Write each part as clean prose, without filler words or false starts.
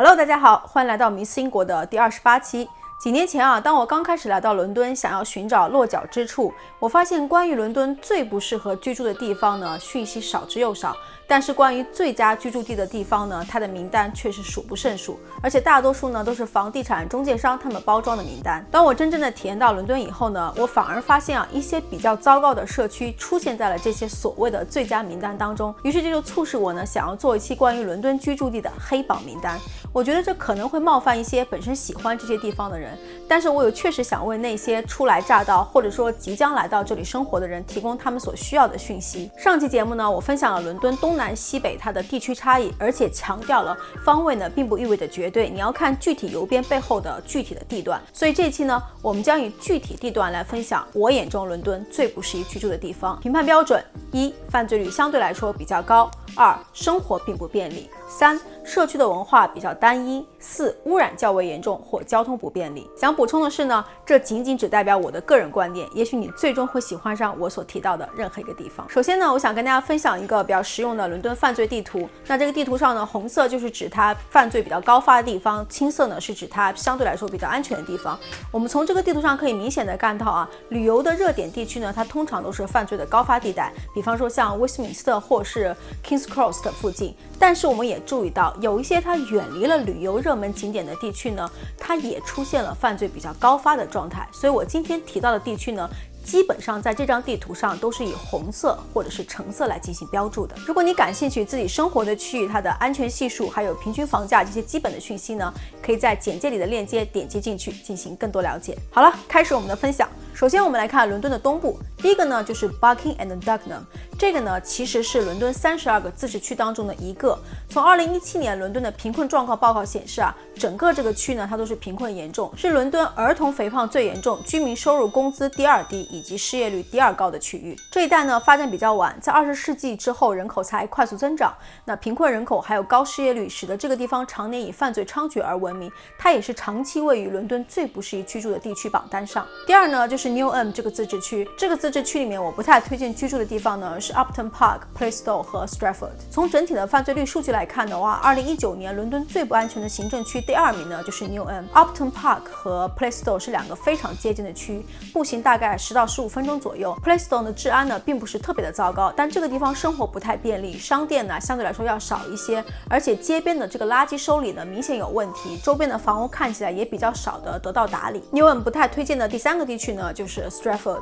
Hello， 大家好，欢迎来到迷思英国的第28期。几年前当我刚开始来到伦敦，想要寻找落脚之处，我发现关于伦敦最不适合居住的地方呢，讯息少之又少。但是关于最佳居住地的地方呢，它的名单却是数不胜数，而且大多数呢都是房地产中介商他们包装的名单。当我真正的体验到伦敦以后呢，我反而发现一些比较糟糕的社区出现在了这些所谓的最佳名单当中。于是这就促使我呢想要做一期关于伦敦居住地的黑榜名单。我觉得这可能会冒犯一些本身喜欢这些地方的人，但是我有确实想为那些初来乍到或者说即将来到这里生活的人提供他们所需要的讯息。上期节目呢，我分享了伦敦东南西北它的地区差异，而且强调了方位呢并不意味着绝对，你要看具体邮编背后的具体的地段。所以这一期呢，我们将以具体地段来分享我眼中伦敦最不适宜居住的地方。评判标准：一、犯罪率相对来说比较高；二、生活并不便利；三、社区的文化比较单一；四、污染较为严重或交通不便利。想补充的是呢，这仅仅只代表我的个人观点，也许你最终会喜欢上我所提到的任何一个地方。首先呢，我想跟大家分享一个比较实用的伦敦犯罪地图。那这个地图上呢，红色就是指它犯罪比较高发的地方，青色呢是指它相对来说比较安全的地方。我们从这个地图上可以明显的看到旅游的热点地区呢，它通常都是犯罪的高发地带，比方说像威斯敏斯特或是 King's Cross 的附近。但是我们也注意到，有一些它远离了旅游热门景点的地区呢，它也出现了犯罪比较高发的状态。所以我今天提到的地区呢，基本上在这张地图上都是以红色或者是橙色来进行标注的。如果你感兴趣自己生活的区域它的安全系数还有平均房价这些基本的讯息呢，可以在简介里的链接点击进去进行更多了解。好了，开始我们的分享。首先我们来看伦敦的东部，第一个呢就是 Barking and Dagenham， 这个呢其实是伦敦32个自治区当中的一个。从2017年伦敦的贫困状况报告显示整个这个区呢它都是贫困严重，是伦敦儿童肥胖最严重、居民收入工资第二低以及失业率第二高的区域。这一带呢发展比较晚，在20世纪之后人口才快速增长，那贫困人口还有高失业率使得这个地方常年以犯罪猖獗而闻名，它也是长期位于伦敦最不适宜居住的地区榜单上。第二呢就是Newham 这个自治区，这个自治区里面我不太推荐居住的地方呢是 Upton Park、Plaistow 和 Stratford。 从整体的犯罪率数据来看的话，2019年伦敦最不安全的行政区第二名呢就是 Newham。Upton Park 和 Plaistow 是两个非常接近的区，步行大概10到15分钟左右。Plaistow 的治安呢并不是特别的糟糕，但这个地方生活不太便利，商店呢相对来说要少一些，而且街边的这个垃圾收理呢明显有问题，周边的房屋看起来也比较少的得到打理。Newham 不太推荐的第三个地区呢就是 Stratford。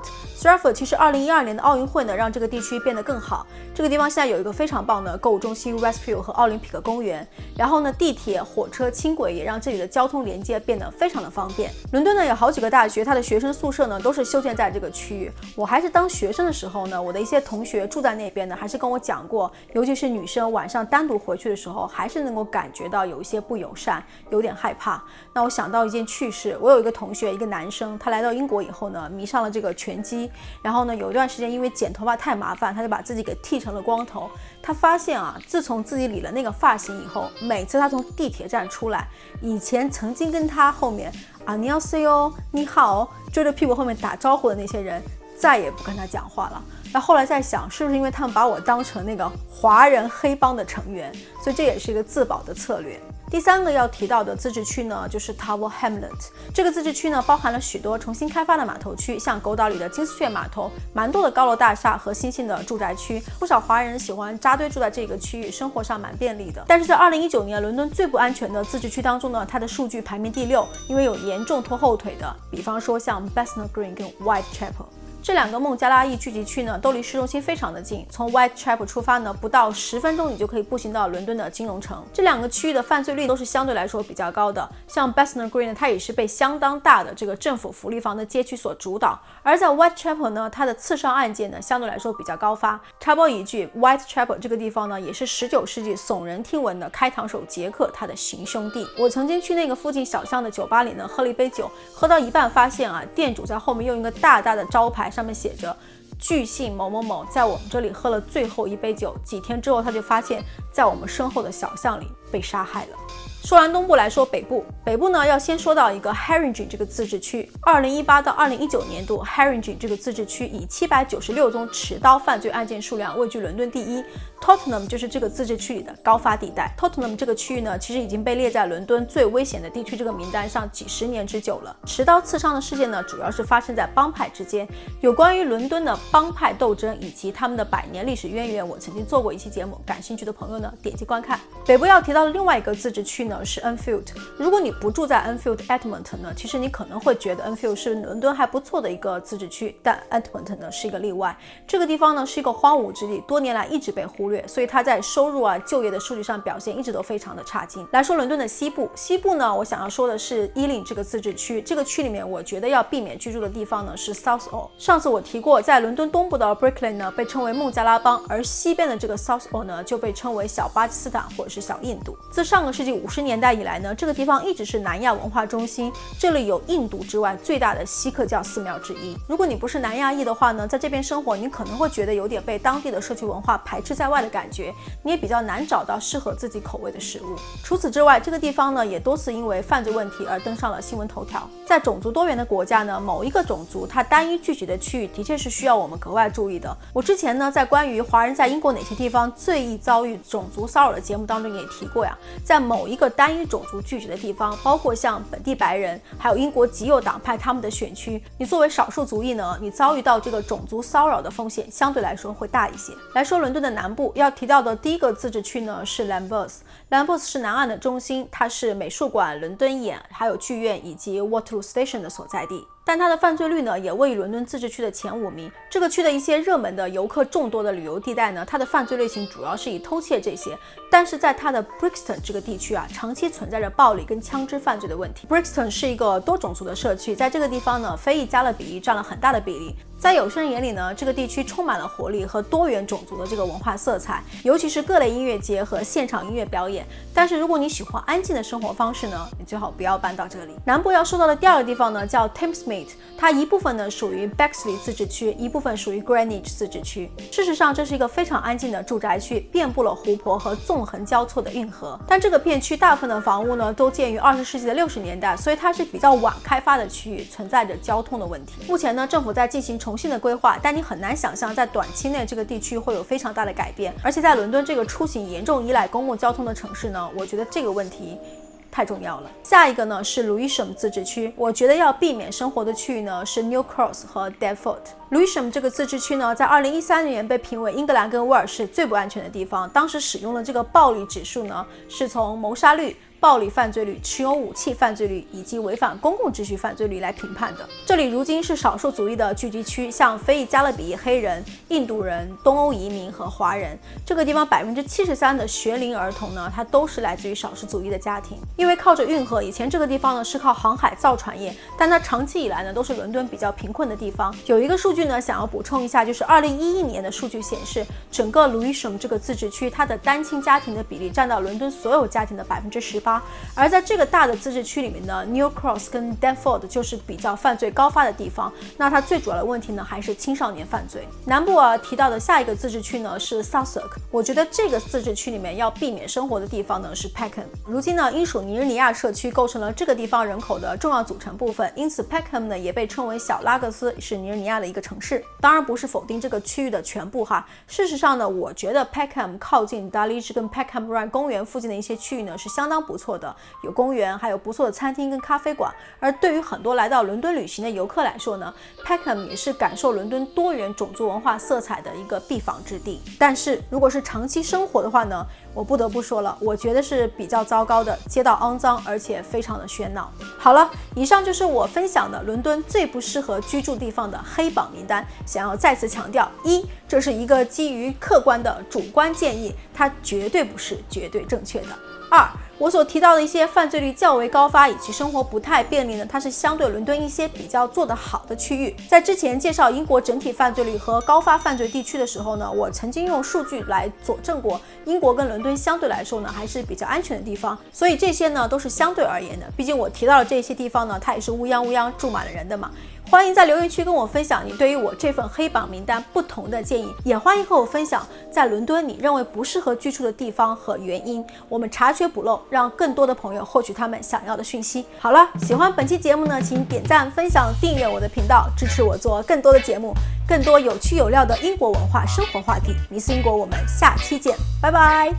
其实2012年的奥运会呢让这个地区变得更好，这个地方现在有一个非常棒的购物中心 Westfield 和奥林匹克公园，然后呢地铁、火车、轻轨也让这里的交通连接变得非常的方便。伦敦呢有好几个大学，它的学生宿舍呢都是修建在这个区域。我还是当学生的时候呢，我的一些同学住在那边呢，还是跟我讲过，尤其是女生晚上单独回去的时候，还是能够感觉到有一些不友善，有点害怕。那我想到一件趣事，我有一个同学，一个男生，他来到英国以后呢，迷上了这个拳击，然后呢有一段时间因为剪头发太麻烦，他就把自己给剃成了光头。他发现自从自己理了那个发型以后，每次他从地铁站出来，以前曾经跟他后面안녕하세요你好追着屁股后面打招呼的那些人再也不跟他讲话了。那后来在想，是不是因为他们把我当成那个华人黑帮的成员，所以这也是一个自保的策略。第三个要提到的自治区呢就是 Tower Hamlet。 这个自治区呢包含了许多重新开发的码头区，像狗岛里的金丝雀码头，蛮多的高楼大厦和新兴的住宅区，不少华人喜欢扎堆住在这个区域，生活上蛮便利的。但是在2019年伦敦最不安全的自治区当中呢，它的数据排名第6，因为有严重拖后腿的，比方说像 Bethnal Green 跟 Whitechapel。这两个孟加拉裔聚集区呢，都离市中心非常的近，从 Whitechapel 出发呢，不到10分钟你就可以步行到伦敦的金融城。这两个区域的犯罪率都是相对来说比较高的，像 Bethnal Green 呢，它也是被相当大的这个政府福利房的街区所主导，而在 Whitechapel 呢，它的刺伤案件呢，相对来说比较高发。插播一句 ，Whitechapel 这个地方呢，也是19世纪耸人听闻的开膛手杰克他的行凶地。我曾经去那个附近小巷的酒吧里呢，喝了一杯酒，喝到一半发现店主在后面用一个大大的招牌，上面写着巨姓某某某在我们这里喝了最后一杯酒，几天之后他就发现在我们身后的小巷里被杀害了。说完东部来说北部，北部呢要先说到一个 Haringey 这个自治区。2018到2019年度 Haringey 这个自治区以796宗持刀犯罪案件数量位居伦敦第一。Tottenham 就是这个自治区里的高发地带。Tottenham 这个区域呢，其实已经被列在伦敦最危险的地区这个名单上几十年之久了。持刀刺伤的事件呢，主要是发生在帮派之间。有关于伦敦的帮派斗争以及他们的100年历史渊源，我曾经做过一期节目，感兴趣的朋友呢，点击观看。北部要提到的另外一个自治区呢是 Enfield。如果你不住在 Enfield Edmonton 呢，其实你可能会觉得 Enfield 是伦敦还不错的一个自治区，但 Edmonton 呢是一个例外。这个地方呢是一个荒芜之地，多年来一直被忽略，所以它在收入就业的数据上表现一直都非常的差劲。来说伦敦的西部呢，我想要说的是Ealing这个自治区。这个区里面我觉得要避免居住的地方呢是 Southall。上次我提过，在伦敦东部的 Bricklane 呢被称为孟加拉邦，而西边的这个 Southall 呢就被称为小巴基斯坦或者是小印度。自上个世纪50年代以来呢，这个地方一直是南亚文化中心，这里有印度之外最大的锡克教寺庙之一。如果你不是南亚裔的话呢，在这边生活，你可能会觉得有点被当地的社区文化排斥在外的感觉，你也比较难找到适合自己口味的食物。除此之外，这个地方呢也多次因为犯罪问题而登上了新闻头条。在种族多元的国家呢，某一个种族它单一聚集的区域的确是需要我们格外注意的。我之前呢在关于华人在英国哪些地方最易遭遇种族骚扰的节目当中也提过呀，在某一个单一种族聚集的地方，包括像本地白人，还有英国极右党派他们的选区，你作为少数族裔呢，你遭遇到这个种族骚扰的风险相对来说会大一些。来说伦敦的南部，要提到的第一个自治区呢是 Lambeth。Lambeth 是南岸的中心，它是美术馆、伦敦眼、还有剧院以及 Waterloo Station 的所在地。但它的犯罪率呢也位于伦敦自治区的前5名。这个区的一些热门的游客众多的旅游地带呢，它的犯罪类型主要是以偷窃这些，但是在它的 Brixton 这个地区长期存在着暴力跟枪支犯罪的问题。Brixton 是一个多种族的社区，在这个地方呢，非裔加勒比裔占了很大的比例。在有些人眼里呢，这个地区充满了活力和多元种族的这个文化色彩，尤其是各类音乐节和现场音乐表演。但是如果你喜欢安静的生活方式呢，你最好不要搬到这里。南部要说到的第二个地方呢叫 Thamesmead， 它一部分呢属于 Bexley 自治区，一部分属于 Greenwich 自治区。事实上，这是一个非常安静的住宅区，遍布了湖泊和纵横交错的运河。但这个片区大部分的房屋呢都建于20世纪的60年代，所以它是比较晚开发的区域，存在着交通的问题。目前呢，政府在进行重新的规划，但你很难想象在短期内这个地区会有非常大的改变。而且在伦敦这个出行严重依赖公共交通的城市呢，我觉得这个问题太重要了。下一个呢是 Lewisham 自治区，我觉得要避免生活的区域呢是 New Cross 和 Deptford。Lewisham 这个自治区呢，在2013年被评为英格兰跟威尔士最不安全的地方，当时使用的这个暴力指数呢，是从谋杀率、暴力犯罪率、持有武器犯罪率以及违反公共秩序犯罪率来评判的。这里如今是少数族裔的聚集区，像非裔加勒比裔黑人、印度人、东欧移民和华人。这个地方73%的学龄儿童呢，它都是来自于少数族裔的家庭。因为靠着运河，以前这个地方呢是靠航海造船业，但它长期以来呢都是伦敦比较贫困的地方。有一个数据呢想要补充一下，就是2011年的数据显示，整个 Lewisham 这个自治区，它的单亲家庭的比例占到伦敦所有家庭的18%。而在这个大的自治区里面呢 New Cross 跟 Deptford 就是比较犯罪高发的地方，那它最主要的问题呢还是青少年犯罪。南部提到的下一个自治区呢是 Sussex， 我觉得这个自治区里面要避免生活的地方呢是 Peckham。如今呢，英属尼日利亚社区构成了这个地方人口的重要组成部分，因此 Peckham 呢也被称为小拉各斯，是尼日利亚的一个城市。当然不是否定这个区域的全部哈，事实上呢，我觉得 Peckham 靠近 Dulwich 跟 Peckham Run 公园附近的一些区域呢是相当不错的，有公园，还有不错的餐厅跟咖啡馆。而对于很多来到伦敦旅行的游客来说呢， Peckham 也是感受伦敦多元种族文化色彩的一个必访之地。但是如果是长期生活的话呢，我不得不说了，我觉得是比较糟糕的，街道肮脏，而且非常的喧闹。好了，以上就是我分享的伦敦最不适合居住地方的黑榜名单。想要再次强调，一，这是一个基于客观的主观建议，它绝对不是绝对正确的。二，我所提到的一些犯罪率较为高发以及生活不太便利呢，它是相对伦敦一些比较做得好的区域。在之前介绍英国整体犯罪率和高发犯罪地区的时候呢，我曾经用数据来佐证过英国跟伦敦相对来说呢还是比较安全的地方，所以这些呢都是相对而言的，毕竟我提到的这些地方呢，它也是乌泱乌泱住满了人的嘛。欢迎在留言区跟我分享你对于我这份黑榜名单不同的建议，也欢迎和我分享在伦敦你认为不适合居住的地方和原因，我们查缺补漏，让更多的朋友获取他们想要的讯息。好了，喜欢本期节目呢，请点赞、分享、订阅我的频道，支持我做更多的节目，更多有趣有料的英国文化生活话题。迷思英国，我们下期见，拜拜。